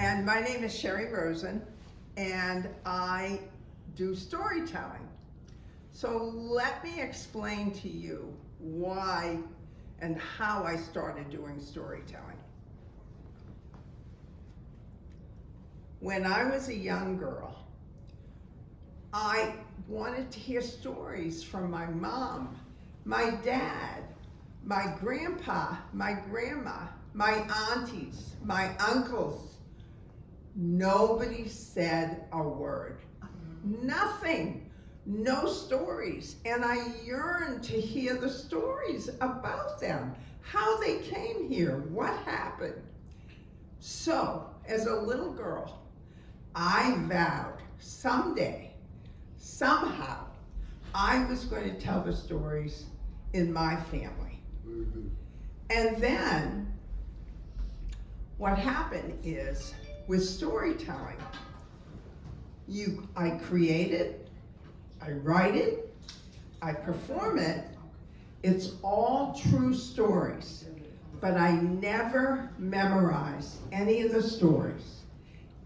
And my name is Sherry Rosen, and I do storytelling. So let me explain to you why and how I started doing storytelling. When I was a young girl, I wanted to hear stories from my mom, my dad, my grandpa, my grandma, my aunties, my uncles. Nobody said a word. Nothing. No stories. And I yearned to hear the stories about them, how they came here, what happened. So, as a little girl, I vowed someday, somehow, I was going to tell the stories in my family. Mm-hmm. And then, what happened is, with storytelling, I create it, I write it, I perform it. It's all true stories, but I never memorize any of the stories.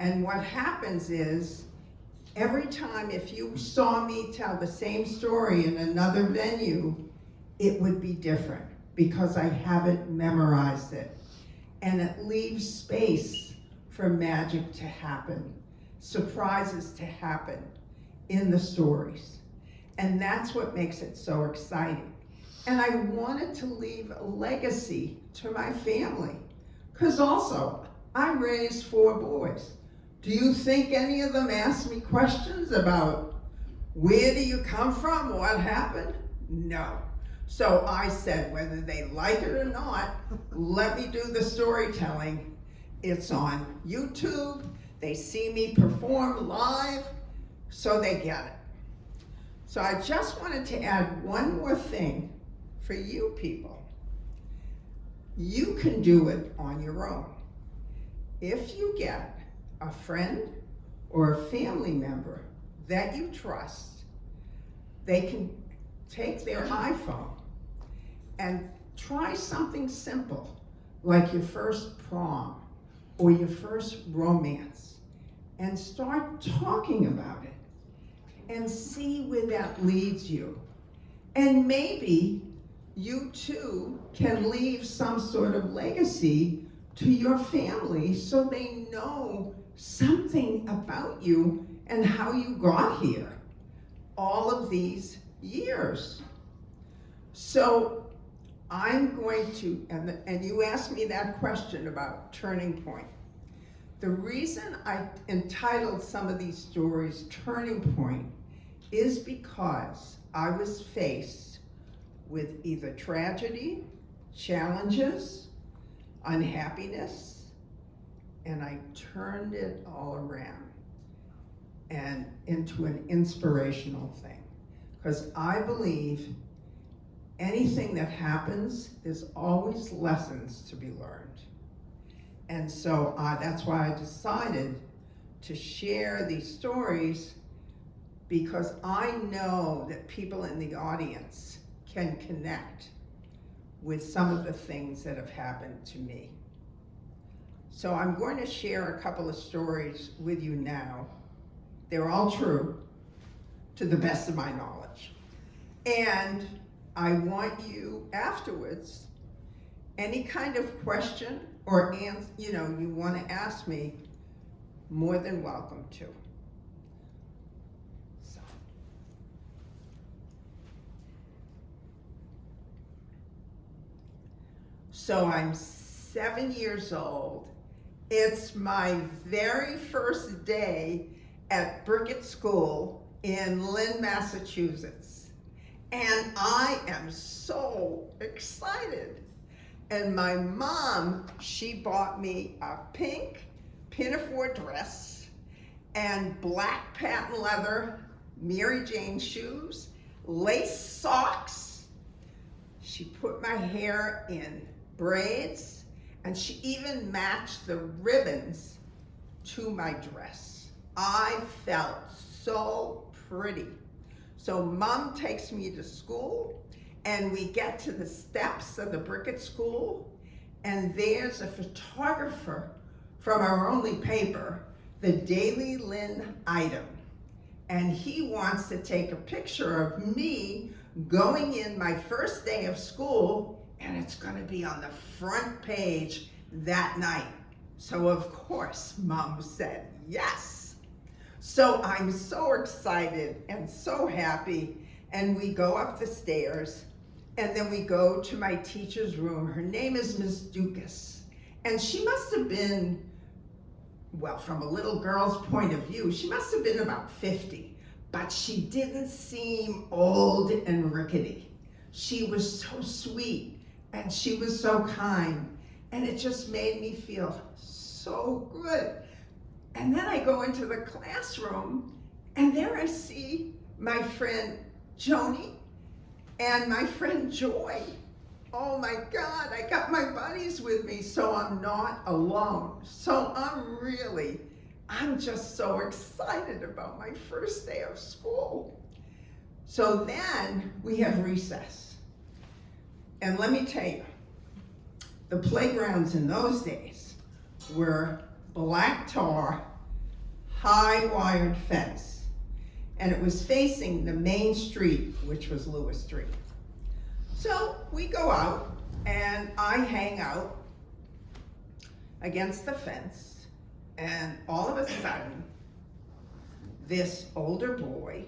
And what happens is, every time if you saw me tell the same story in another venue, it would be different because I haven't memorized it. And it leaves space for magic to happen, surprises to happen in the stories. And that's what makes it so exciting. And I wanted to leave a legacy to my family, because also, I raised 4 boys. Do you think any of them asked me questions about where do you come from, what happened? No. So I said, whether they like it or not, let me do the storytelling. It's on YouTube. They see me perform live, so they get it. So I just wanted to add one more thing for you people. You can do it on your own. If you get a friend or a family member that you trust, they can take their iPhone and try something simple, like your first prom or your first romance, and start talking about it and see where that leads you. And maybe you too can leave some sort of legacy to your family so they know something about you and how you got here all of these years. So I'm going to, and you asked me that question about turning point. The reason I entitled some of these stories Turning Point is because I was faced with either tragedy, challenges, unhappiness, and I turned it all around and into an inspirational thing. Because I believe anything that happens, there's always lessons to be learned. And so that's why I decided to share these stories, because I know that people in the audience can connect with some of the things that have happened to me. So I'm going to share a couple of stories with you now. They're all true, to the best of my knowledge. And I want you afterwards, any kind of question or answer, you want to ask me, more than welcome to. So I'm 7 years old. It's my very first day at Brickett School in Lynn, Massachusetts. And I am so excited. And my mom, she bought me a pink pinafore dress and black patent leather Mary Jane shoes, lace socks. She put my hair in braids, and she even matched the ribbons to my dress. I felt so pretty. So Mom takes me to school, and we get to the steps of the Brickett School, and there's a photographer from our only paper, the Daily Lynn Item. And he wants to take a picture of me going in my first day of school, and it's gonna be on the front page that night. So of course, Mom said yes. So I'm so excited and so happy, and we go up the stairs, and then we go to my teacher's room. Her name is Miss Dukas, and she must have been, well, from a little girl's point of view, she must have been about 50, but she didn't seem old and rickety. She was so sweet, and she was so kind, and it just made me feel so good. And then I go into the classroom, and there I see my friend Joni and my friend Joy. Oh my God, I got my buddies with me, so I'm not alone. So I'm just so excited about my first day of school. So then we have recess. And let me tell you, the playgrounds in those days were black tar, high wired fence. And it was facing the main street, which was Lewis Street. So we go out, and I hang out against the fence, and all of a sudden, this older boy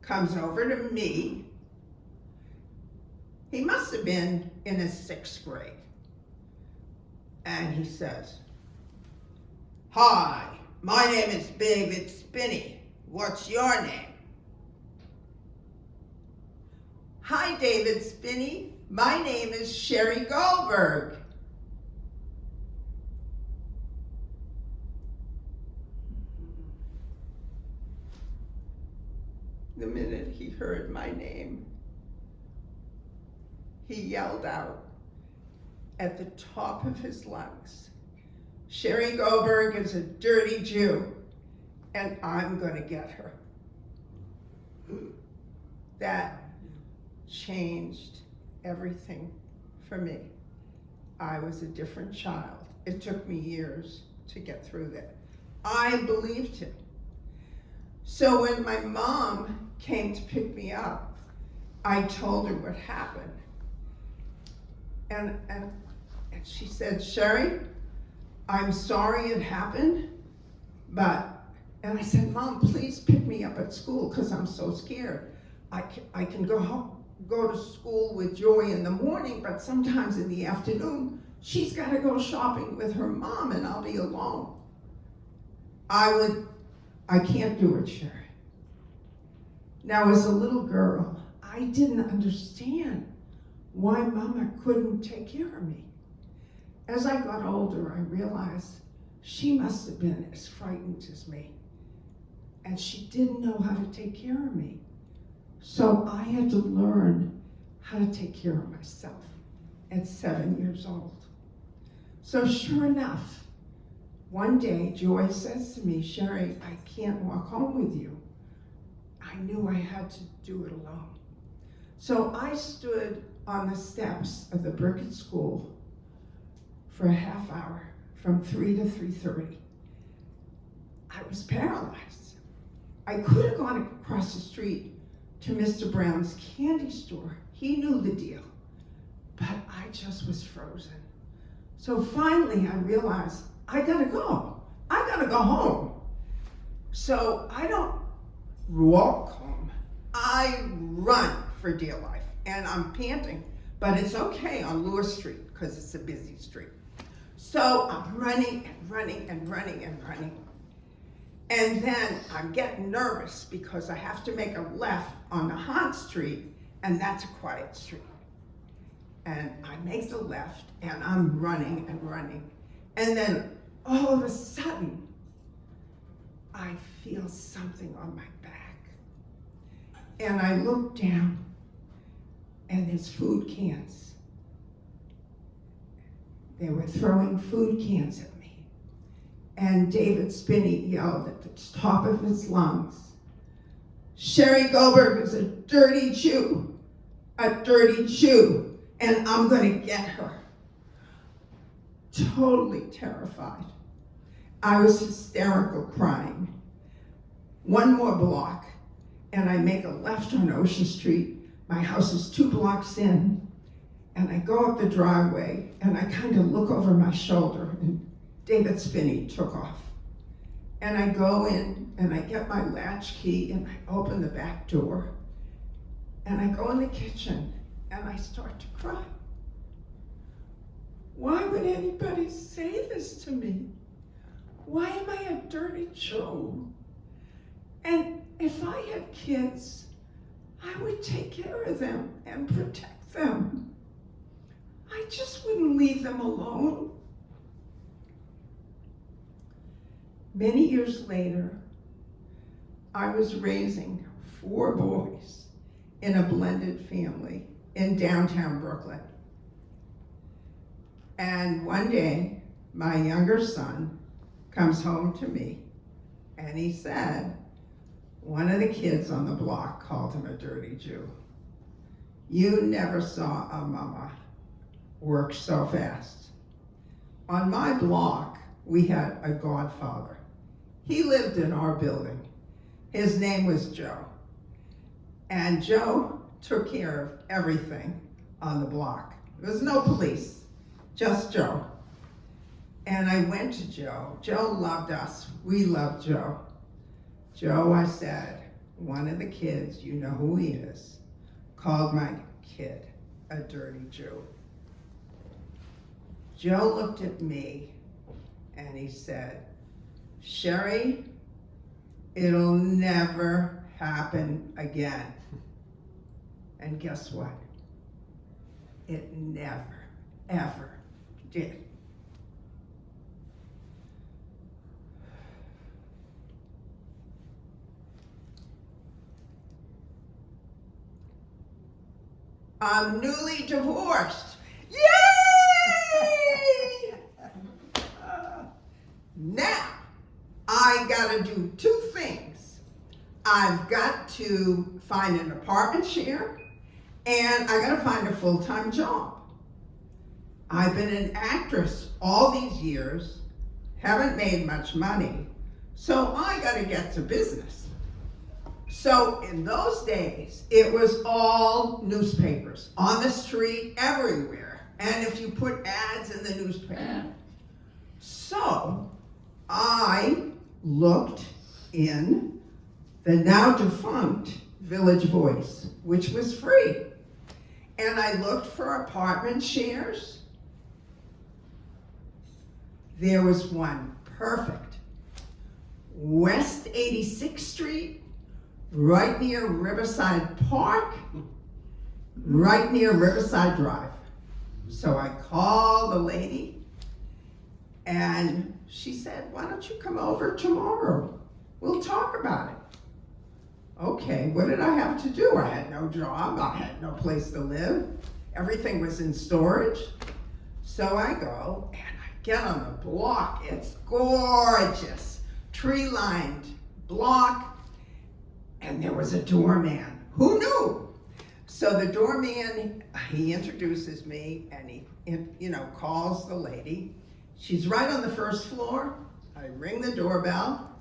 comes over to me. He must have been in his 6th grade. And he says, "Hi, my name is David Spinney. What's your name?" "Hi, David Spinney. My name is Sherry Goldberg." The minute he heard my name, he yelled out at the top of his lungs, "Sherry Goldberg is a dirty Jew, and I'm gonna get her." That changed everything for me. I was a different child. It took me years to get through that. I believed him. So when my mom came to pick me up, I told her what happened. And she said, "Sherry, I'm sorry it happened, and I said, "Mom, please pick me up at school because I'm so scared. I can go to school with Joy in the morning, but sometimes in the afternoon, she's got to go shopping with her mom and I'll be alone." I can't do it, Sherry. Now, as a little girl, I didn't understand why Mama couldn't take care of me. As I got older, I realized she must have been as frightened as me, and she didn't know how to take care of me. So I had to learn how to take care of myself at 7 years old. So sure enough, one day Joy says to me, "Sherry, I can't walk home with you." I knew I had to do it alone. So I stood on the steps of the Brickett School for a half hour from 3 to 3:30. I was paralyzed. I could have gone across the street to Mr. Brown's candy store. He knew the deal, but I just was frozen. So finally I realized I gotta go. I gotta go home. So I don't walk home. I run for dear life, and I'm panting, but it's okay on Lewis Street because it's a busy street. So I'm running and running and running and running. And then I'm getting nervous because I have to make a left on the Hahn Street, and that's a quiet street. And I make the left, and I'm running and running. And then all of a sudden, I feel something on my back. And I look down, and there's food cans. They were throwing food cans at me. And David Spinney yelled at the top of his lungs, "Sherry Goldberg is a dirty Jew, and I'm gonna get her." Totally terrified. I was hysterical crying. One more block, and I make a left on Ocean Street. My house is 2 blocks in, and I go up the driveway, and I kind of look over my shoulder, and David Spinney took off. And I go in, and I get my latch key, and I open the back door, and I go in the kitchen, and I start to cry. Why would anybody say this to me? Why am I a dirty Jew? And if I had kids, I would take care of them and protect them. I just wouldn't leave them alone. Many years later, I was raising 4 boys in a blended family in downtown Brooklyn. And one day, my younger son comes home to me, and he said, one of the kids on the block called him a dirty Jew. You never saw a mama work so fast. On my block, we had a godfather. He lived in our building. His name was Joe. And Joe took care of everything on the block. There was no police, just Joe. And I went to Joe. Joe loved us. We loved Joe. Joe, I said, one of the kids, you know who he is, called my kid a dirty Jew. Joe looked at me and he said, Sherry, it'll never happen again. And guess what? It never, ever did. I'm newly divorced. Yay! Now, I gotta do 2 things. I've got to find an apartment share, and I gotta find a full-time job. I've been an actress all these years, haven't made much money, so I gotta get to business. So in those days, it was all newspapers, on the street, everywhere. And if you put ads in the newspaper. So I looked in the now defunct Village Voice, which was free. And I looked for apartment shares. There was one perfect. West 86th Street, right near Riverside Park, right near Riverside Drive. So I called the lady, and she said, why don't you come over tomorrow? We'll talk about it. Okay, what did I have to do? I had no job, I had no place to live. Everything was in storage. So I go, and I get on the block. It's gorgeous, tree-lined block. And there was a doorman. Who knew? So the doorman, he introduces me, and he, calls the lady. She's right on the first floor. I ring the doorbell.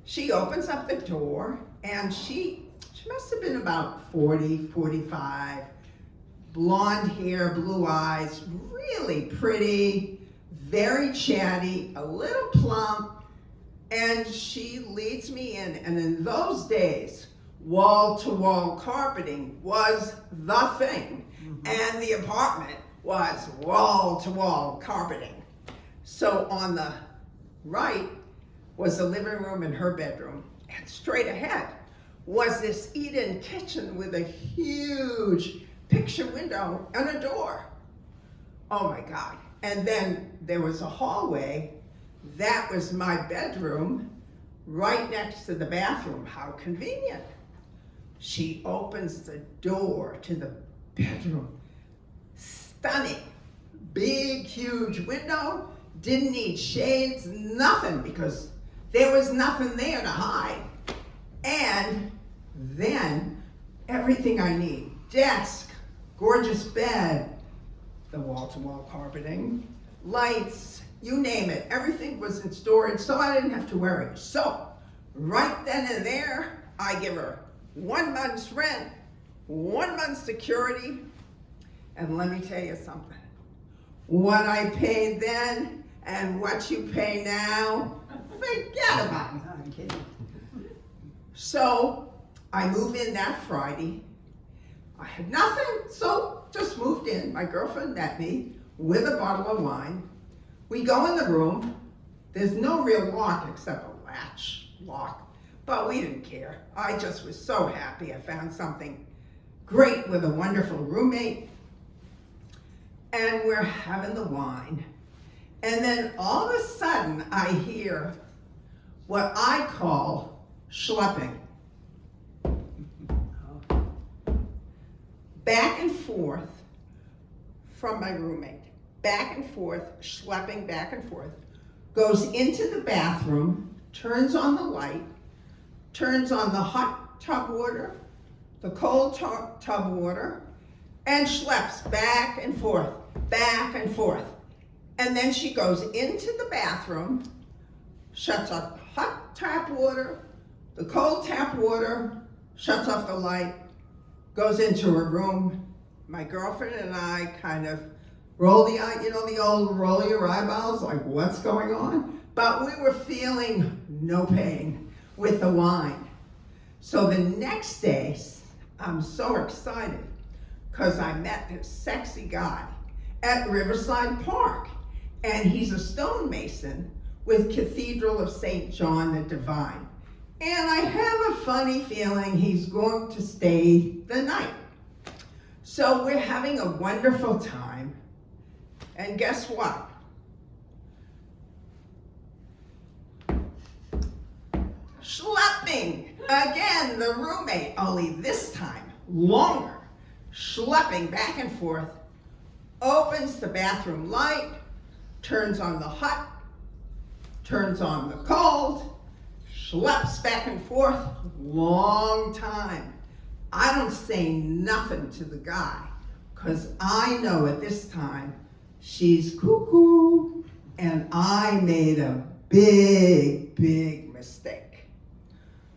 She opens up the door, and she must have been about 40, 45, blonde hair, blue eyes, really pretty, very chatty, a little plump. And she leads me in, and in those days, wall-to-wall carpeting was the thing, and the apartment was wall-to-wall carpeting. So on the right was the living room and her bedroom, and straight ahead was this eat-in kitchen with a huge picture window and a door. Oh my God. And then there was a hallway. That was my bedroom, right next to the bathroom. How convenient. She opens the door to the bedroom. Stunning. Big, huge window. Didn't need shades, nothing, because there was nothing there to hide. And then everything I need. Desk, gorgeous bed, the wall-to-wall carpeting, lights, you name it. Everything was in storage, so I didn't have to worry. So, right then and there, I give her 1 month's rent, 1 month's security, and let me tell you something. What I paid then and what you pay now, forget about it. I'm kidding. So I move in that Friday. I had nothing, so just moved in. My girlfriend met me with a bottle of wine. We go in the room. There's no real lock except a latch lock, but we didn't care. I just was so happy I found something great with a wonderful roommate. And we're having the wine. And then all of a sudden I hear what I call schlepping. Back and forth from my roommate. Back and forth, schlepping back and forth. Goes into the bathroom, turns on the light, turns on the hot tub water, the cold tub water, and schleps back and forth, back and forth. And then she goes into the bathroom, shuts off the hot tap water, the cold tap water, shuts off the light, goes into her room. My girlfriend and I kind of roll the eye, the old roll your eyeballs, like what's going on? But we were feeling no pain with the wine. So the next day, I'm so excited because I met this sexy guy at Riverside Park. And he's a stonemason with Cathedral of St. John the Divine. And I have a funny feeling he's going to stay the night. So we're having a wonderful time. And guess what? Schlepping. Again, the roommate, only this time longer. Schlepping back and forth. Opens the bathroom light. Turns on the hot, turns on the cold, schleps back and forth, long time. I don't say nothing to the guy, because I know at this time she's cuckoo, and I made a big, big mistake.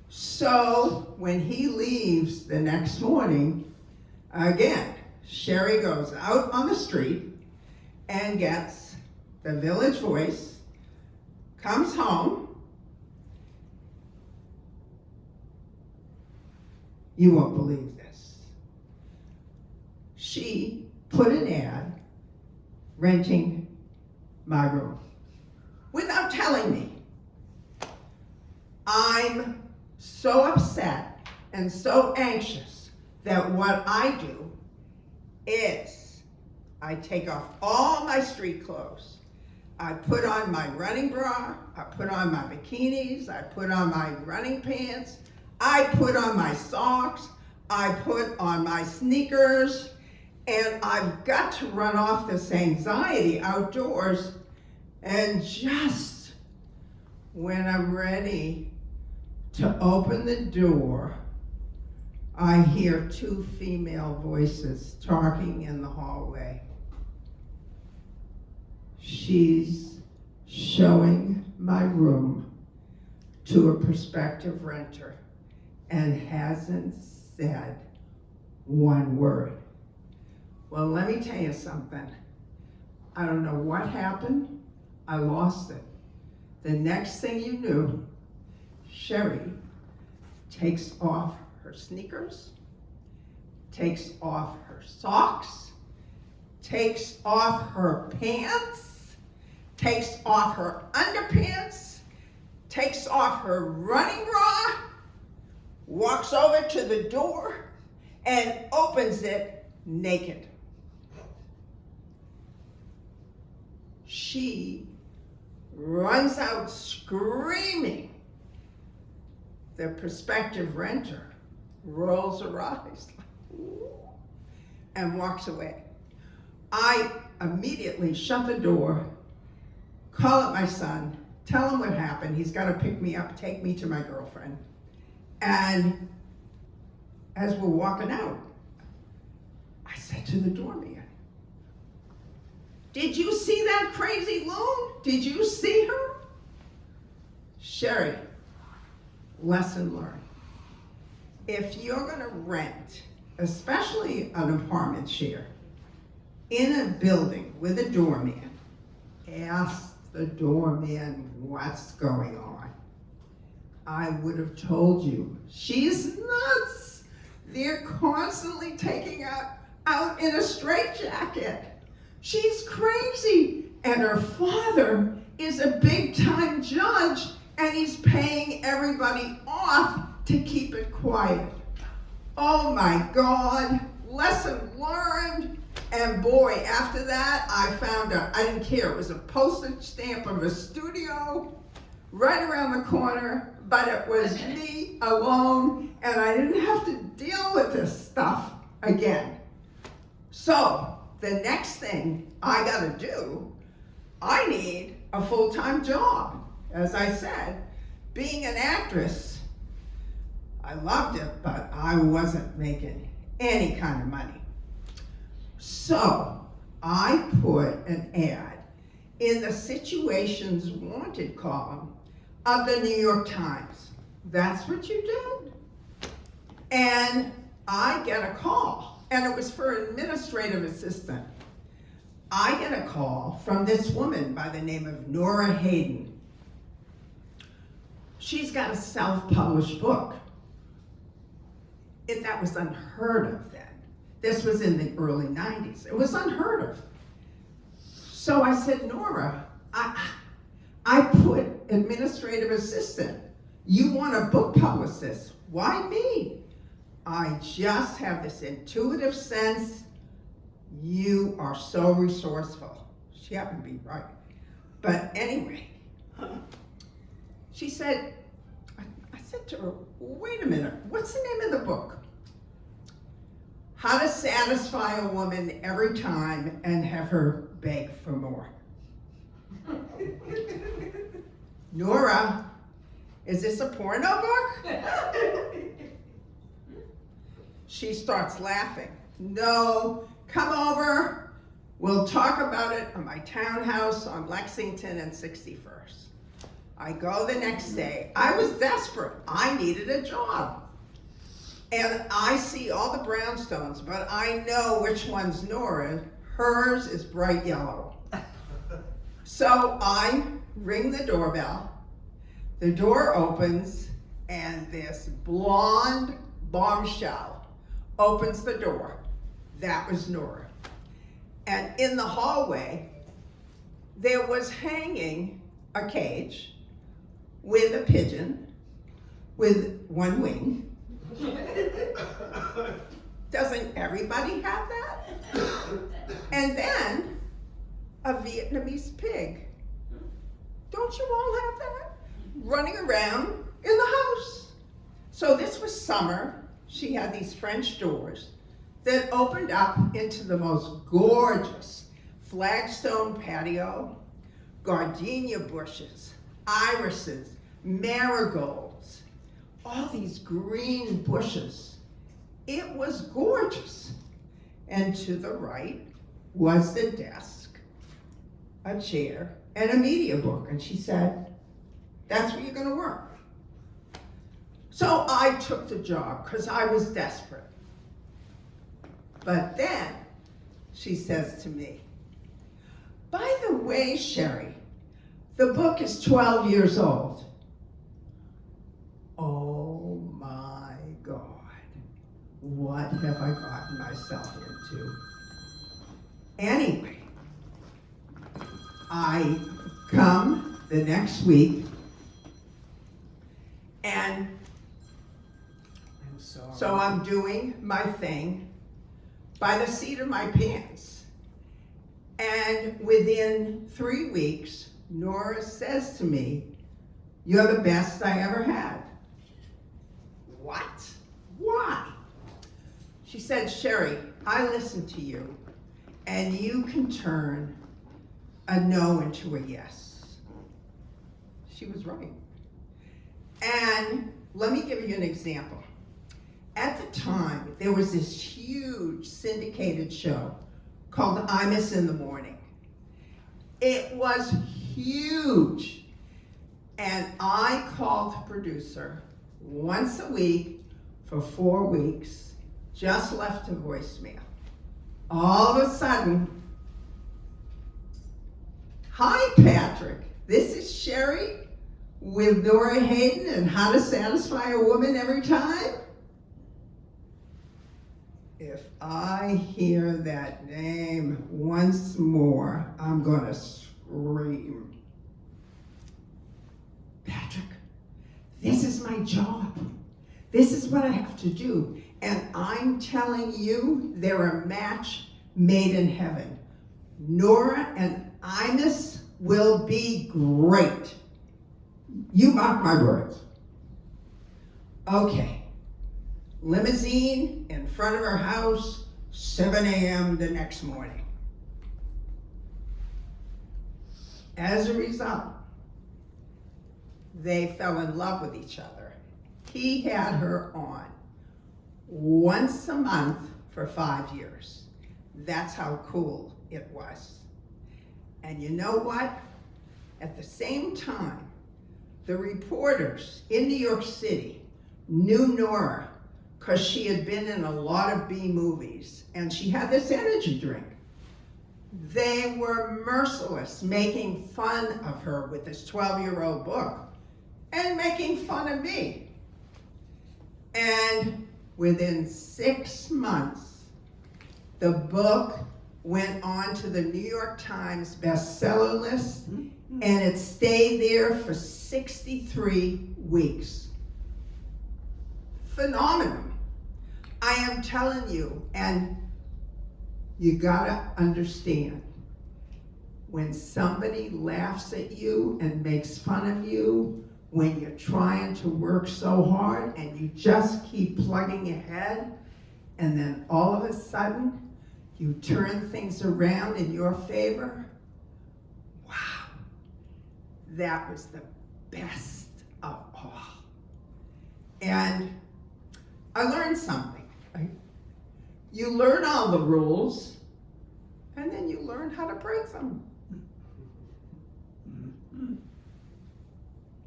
So when he leaves the next morning, again, Sherry goes out on the street and gets the Village Voice, comes home. You won't believe this. She put an ad renting my room without telling me. I'm so upset and so anxious that what I do is I take off all my street clothes. I put on my running bra, I put on my bikinis, I put on my running pants, I put on my socks, I put on my sneakers, and I've got to run off this anxiety outdoors. And just when I'm ready to open the door, I hear 2 female voices talking in the hallway. She's showing my room to a prospective renter and hasn't said one word. Well, let me tell you something. I don't know what happened. I lost it. The next thing you knew, Sherry takes off her sneakers, takes off her socks, takes off her pants, takes off her underpants, takes off her running bra, walks over to the door, and opens it naked. She runs out screaming. The prospective renter rolls her eyes and walks away. I immediately shut the door, call up my son, tell him what happened. He's got to pick me up, take me to my girlfriend. And as we're walking out, I said to the doorman, Did you see that crazy loon? Did you see her? Sherry, lesson learned. If you're gonna rent, especially an apartment share, in a building with a doorman, ask the doorman what's going on. I would have told you, she's nuts. They're constantly taking her out in a straitjacket. She's crazy. And her father is a big-time judge, and he's paying everybody off to keep it quiet. Oh my God, lesson learned. And boy, after that, I found out, I didn't care. It was a postage stamp of a studio right around the corner, but it was me alone, and I didn't have to deal with this stuff again. So, the next thing I gotta do, I need a full-time job. As I said, being an actress, I loved it, but I wasn't making any kind of money. So, I put an ad in the Situations Wanted column of the New York Times. That's what you do. And I get a call, and it was for an administrative assistant. I get a call from this woman by the name of Nora Hayden. She's got a self-published book. That was unheard of then. This was in the early 90s. It was unheard of. So I said, Nora, I put administrative assistant. You want a book publicist. Why me? I just have this intuitive sense. You are so resourceful. She happened to be right. But anyway, she said, I said to her, wait a minute, what's the name of the book? How to Satisfy a Woman Every Time and Have Her Beg for More. Nora, is this a porno book? She starts laughing. No, come over. We'll talk about it at my townhouse on Lexington and 61st. I go the next day. I was desperate. I needed a job. And I see all the brownstones, but I know which one's Nora. Hers is bright yellow. So I ring the doorbell. The door opens, and this blonde bombshell opens the door. That was Nora. And in the hallway, there was hanging a cage with a pigeon with one wing. Doesn't everybody have that? And then a Vietnamese pig. Don't you all have that? Running around in the house. So this was summer. She had these French doors that opened up into the most gorgeous flagstone patio, gardenia bushes, irises, marigolds, all these green bushes. It was gorgeous. And to the right was the desk, a chair, and a media book. And she said, that's where you're gonna work. So I took the job because I was desperate. But then she says to me, by the way, Sherry, the book is 12 years old. Oh my God, what have I gotten myself into? Anyway, I come the next week, and so I'm doing my thing by the seat of my pants. And within 3 weeks, Nora says to me, you're the best I ever had. What? Why? She said, Sherry, I listen to you, and you can turn a no into a yes. She was right. And let me give you an example. At the time, there was this huge syndicated show called Imus in the Morning. It was huge. And I called the producer once a week for 4 weeks, just left a voicemail. All of a sudden, "Hi, Patrick. This is Sherry with Dora Hayden and How to Satisfy a Woman Every Time." If I hear that name once more, I'm gonna scream. Patrick, this is my job. This is what I have to do. And I'm telling you, they're a match made in heaven. Nora and Imus will be great. You mark my words. Okay. Limousine in front of her house, 7 a.m. the next morning. As a result, they fell in love with each other. He had her on once a month for 5 years. That's how cool it was. And you know what? At the same time, the reporters in New York City knew Nora because she had been in a lot of B movies, and she had this energy drink. They were merciless, making fun of her with this 12-year-old book, and making fun of me. And within 6 months, the book went on to the New York Times bestseller list, and it stayed there for 63 weeks. Phenomenal. I am telling you, and you gotta understand, when somebody laughs at you and makes fun of you, when you're trying to work so hard and you just keep plugging ahead, and then all of a sudden, you turn things around in your favor, wow, that was the best of all. And I learned something. You learn all the rules, and then you learn how to break them.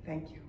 Thank you.